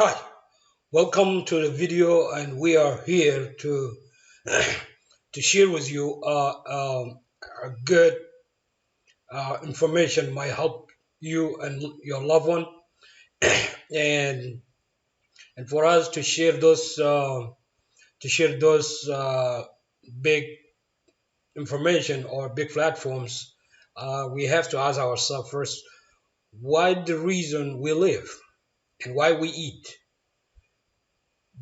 Hi, welcome to the video, and we are here to to share with you a good information might help you and your loved one, and for us to share those big information or big platforms, we have to ask ourselves first why the reason we live and why we eat.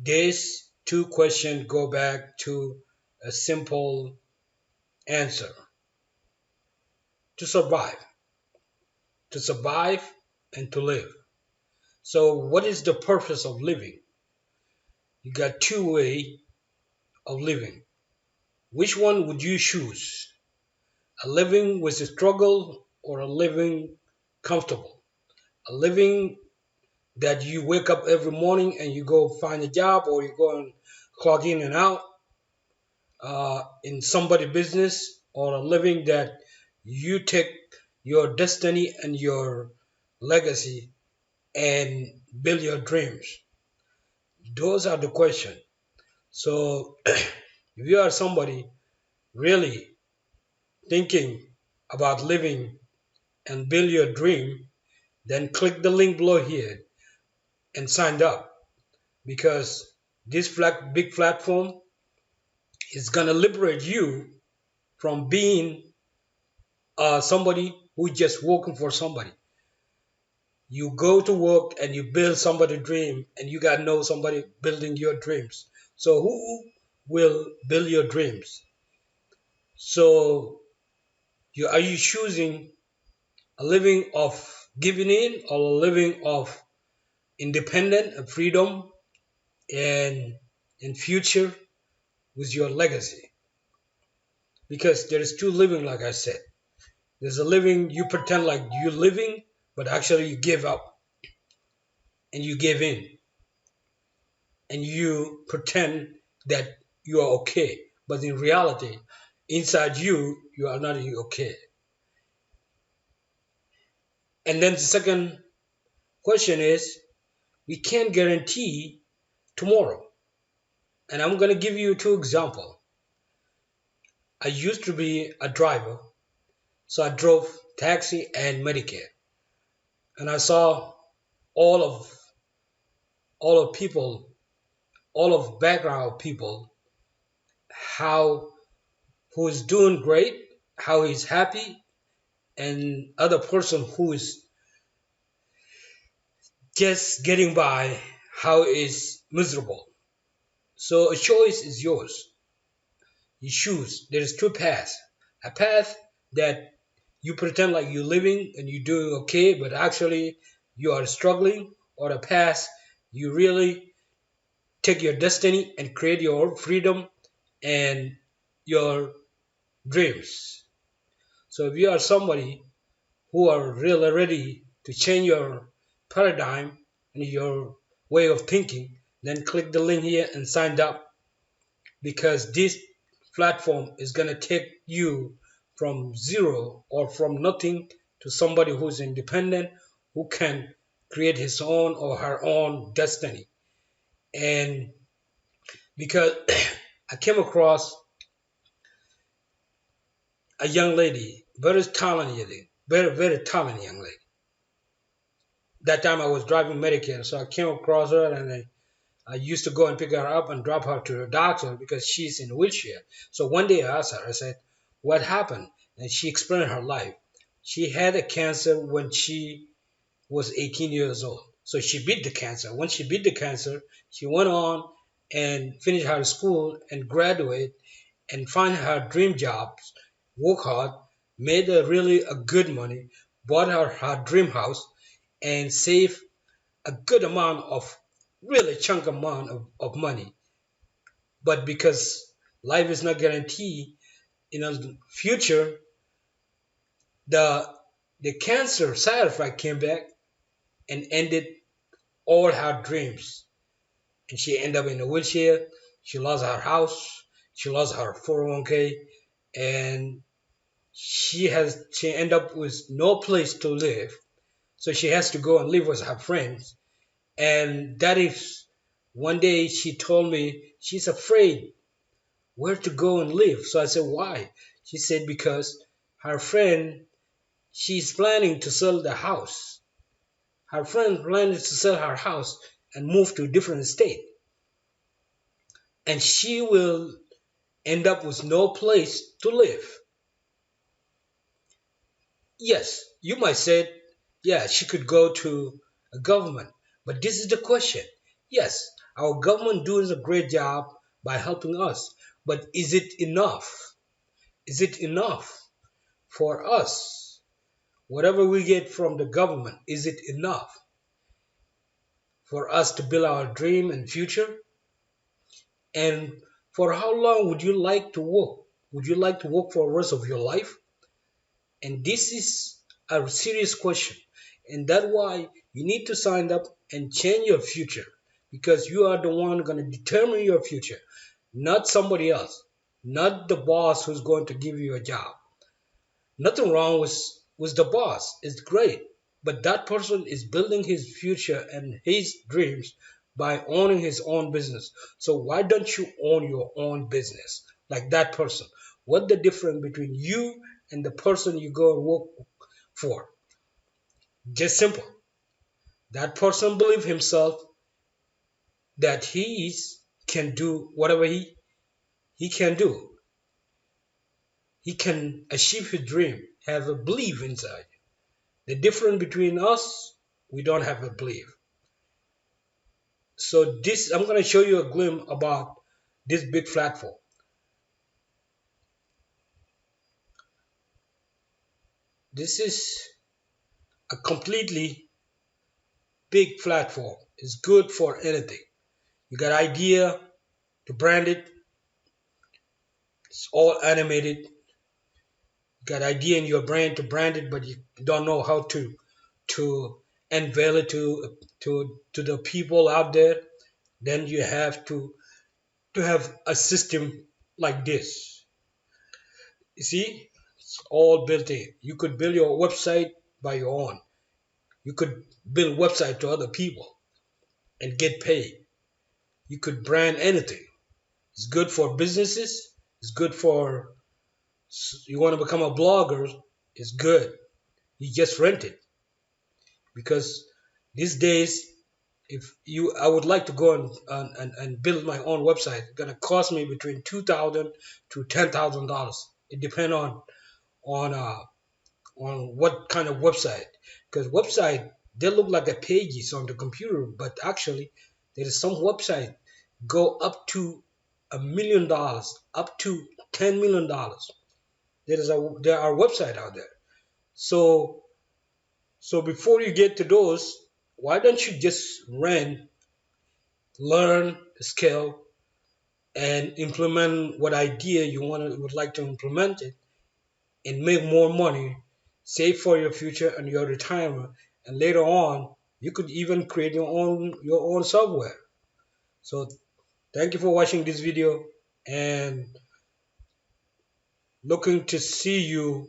These two questions go back to a simple answer: to survive, and to live. So, what is the purpose of living? You got two ways of living. Which one would you choose? A living with a struggle or a living comfortable? A living that you wake up every morning and you go find a job, or you go and clock in and out in somebody business, or a living that you take your destiny and your legacy and build your dreams. Those are the questions. So if you are somebody really thinking about living and build your dream, then click the link below here and sign up, because this big platform is gonna liberate you from being somebody who just working for somebody. You go to work and you build somebody's dream, and you got to know somebody building your dreams. So who will build your dreams? So are you choosing a living of giving in, or a living of independent and freedom and in future with your legacy? Because there is two living, like I said. There's a living you pretend like you're living, but actually you give up and you give in, and you pretend that you are okay, but in reality, inside you are not okay. And then the second question is, we can't guarantee tomorrow. And I'm going to give you two examples. I used to be a driver, so I drove taxi and Medicare, and I saw all of all of people, all of background people, how who is doing great, how he's happy, and other person who is just getting by, how is miserable. So a choice is yours. You choose. There is two paths. A path that you pretend like you're living and you're doing okay, but actually you are struggling, or a path you really take your destiny and create your own freedom and your dreams. So if you are somebody who are really ready to change your paradigm and your way of thinking, then click the link here and sign up, because this platform is going to take you from zero or from nothing to somebody who's independent, who can create his own or her own destiny. And because I came across a young lady, very talented, very talented young lady. That time I was driving Medicare, so I came across her, and I used to go and pick her up and drop her to the doctor because she's in a wheelchair. So one day I asked her, I said, "What happened?" And she explained her life. She had a cancer when she was 18 years old. So she beat the cancer. When she beat the cancer, she went on and finished her school and graduate and find her dream jobs, work hard, made really a good money, bought her dream house, and saved a good amount of really chunk amount of money. But because life is not guaranteed, in the future, the the cancer side effect came back and ended all her dreams. And she ended up in a wheelchair. She lost her house. She lost her 401k, and she ended up with no place to live. So she has to go and live with her friends. And that is one day she told me she's afraid where to go and live. So I said, why? She said, because her friend, she's planning to sell the house. Her friend planning to sell her house and move to a different state. And she will end up with no place to live. Yes, you might say, yeah, she could go to a government. But this is the question. Yes, our government doing a great job by helping us. But is it enough? Is it enough for us? Whatever we get from the government, is it enough for us to build our dream and future? And for how long would you like to work? Would you like to work for the rest of your life? And this is a serious question. And that's why you need to sign up and change your future because you are the one going to determine your future, not somebody else, not the boss who's going to give you a job. Nothing wrong with the boss. It's great. But that person is building his future and his dreams by owning his own business. So why don't you own your own business like that person? What the difference between you and the person you go and work for? Just simple. That person believe himself that can do whatever he can do. He can achieve his dream. Have a belief inside. The difference between us, we don't have a belief. So this, I'm going to show you a glimpse about this big platform. This is a completely big platform. It's good for anything. You got idea to brand it. It's all animated. You got idea in your brain to brand it, but you don't know how to unveil it to the people out there. Then you have to have a system like this. You see, it's all built in. You could build your website by your own. You could build website to other people and get paid. You could brand anything. It's good for businesses. It's good for you want to become a blogger. It's good. You just rent it because these days, if you, I would like to go and build my own website. It's gonna cost me between $2,000 to $10,000. It depends on on what kind of website. Because website they look like a pages on the computer, but actually there is some website go up to $1 million, up to $10 million. There are website out there. So before you get to those, why don't you just learn, scale, and implement what idea you would like to implement it and make more money, save for your future and your retirement, and later on you could even create your own software. So thank you for watching this video and looking to see you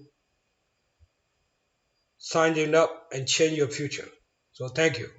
signing up and change your future. So thank you.